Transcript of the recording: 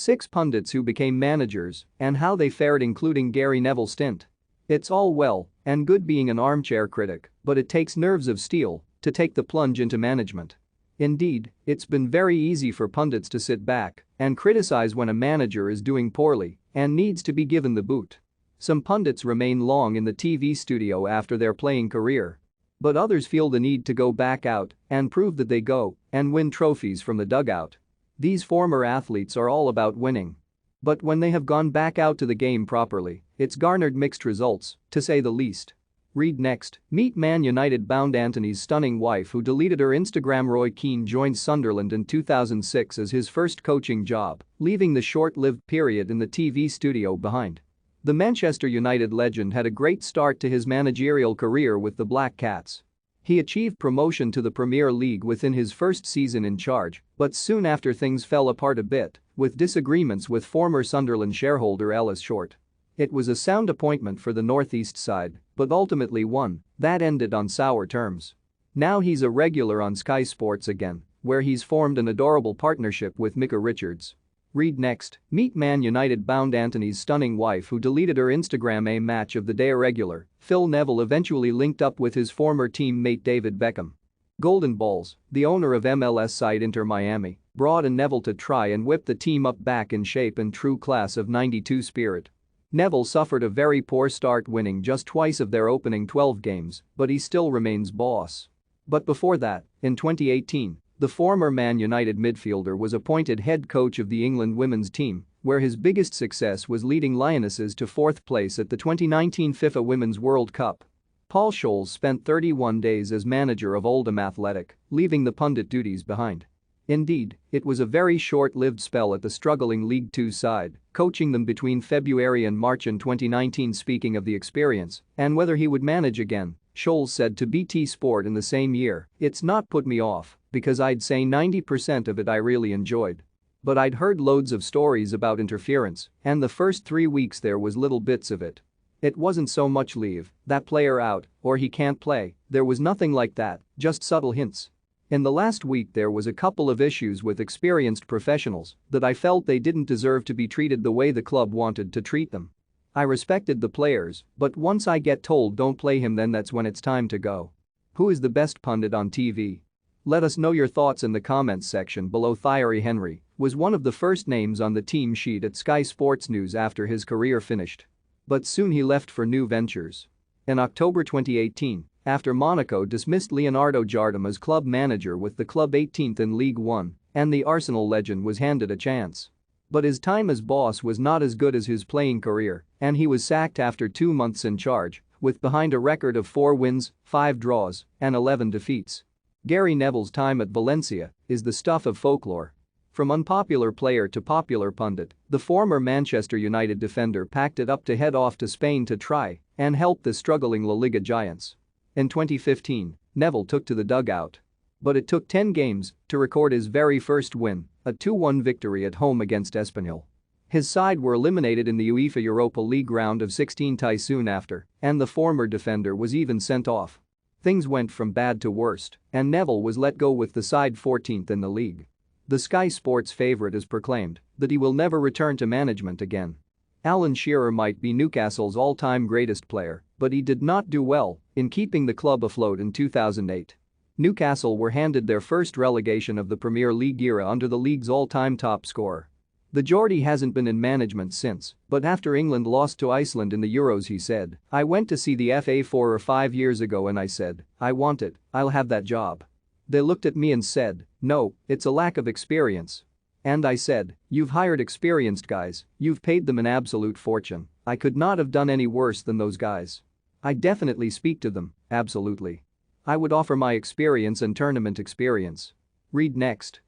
6 pundits who became managers and how they fared, including Gary Neville stint. It's all well and good being an armchair critic, but it takes nerves of steel to take the plunge into management. Indeed, it's been very easy for pundits to sit back and criticize when a manager is doing poorly and needs to be given the boot. Some pundits remain long in the TV studio after their playing career. But others feel the need to go back out and prove that they go and win trophies from the dugout. These former athletes are all about winning. But when they have gone back out to the game properly, it's garnered mixed results, to say the least. Read next. Meet Man United bound Anthony's stunning wife who deleted her Instagram. Roy Keane joined Sunderland in 2006 as his first coaching job, leaving the short-lived period in the TV studio behind. The Manchester United legend had a great start to his managerial career with the Black Cats. He achieved promotion to the Premier League within his first season in charge, but soon after things fell apart a bit, with disagreements with former Sunderland shareholder Ellis Short. It was a sound appointment for the northeast side, but ultimately one that ended on sour terms. Now he's a regular on Sky Sports again, where he's formed an adorable partnership with Micah Richards. Read next. Meet Man United bound Anthony's stunning wife who deleted her Instagram. A match of the day irregular, Phil Neville eventually linked up with his former teammate David Beckham. Golden Balls, the owner of MLS side Inter Miami, brought in Neville to try and whip the team up back in shape in true class of '92 spirit. Neville suffered a very poor start, winning just twice of their opening 12 games, but he still remains boss. But before that, in 2018, the former Man United midfielder was appointed head coach of the England women's team, where his biggest success was leading Lionesses to 4th place at the 2019 FIFA Women's World Cup. Paul Scholes spent 31 days as manager of Oldham Athletic, leaving the pundit duties behind. Indeed, it was a very short-lived spell at the struggling League Two side, coaching them between February and March in 2019. Speaking of the experience and whether he would manage again, Scholes said to BT Sport in the same year, "It's not put me off, because I'd say 90% of it I really enjoyed. But I'd heard loads of stories about interference, and the first 3 weeks there was little bits of it. It wasn't so much leave that player out or he can't play, there was nothing like that, just subtle hints. In the last week there was a couple of issues with experienced professionals that I felt they didn't deserve to be treated the way the club wanted to treat them. I respected the players, but once I get told don't play him, then that's when it's time to go." Who is the best pundit on TV? Let us know your thoughts in the comments section below. Thierry Henry was one of the first names on the team sheet at Sky Sports News after his career finished. But soon he left for new ventures. In October 2018, after Monaco dismissed Leonardo Jardim as club manager with the club 18th in League One, and the Arsenal legend was handed a chance. But his time as boss was not as good as his playing career, and he was sacked after 2 months in charge, with behind a record of 4 wins, 5 draws, and 11 defeats. Gary Neville's time at Valencia is the stuff of folklore. From unpopular player to popular pundit, the former Manchester United defender packed it up to head off to Spain to try and help the struggling La Liga giants. In 2015, Neville took to the dugout. But it took 10 games to record his very first win, a 2-1 victory at home against Espanyol. His side were eliminated in the UEFA Europa League round of 16 soon after, and the former defender was even sent off. Things went from bad to worst, and Neville was let go with the side 14th in the league. The Sky Sports favourite has proclaimed that he will never return to management again. Alan Shearer might be Newcastle's all-time greatest player, but he did not do well in keeping the club afloat in 2008. Newcastle were handed their first relegation of the Premier League era under the league's all-time top scorer. The Geordie hasn't been in management since, but after England lost to Iceland in the Euros he said, "I went to see the FA 4 or 5 years ago and I said, I want it, I'll have that job. They looked at me and said, no, it's a lack of experience. And I said, you've hired experienced guys, you've paid them an absolute fortune, I could not have done any worse than those guys. I definitely speak to them, absolutely. I would offer my experience and tournament experience." Read next.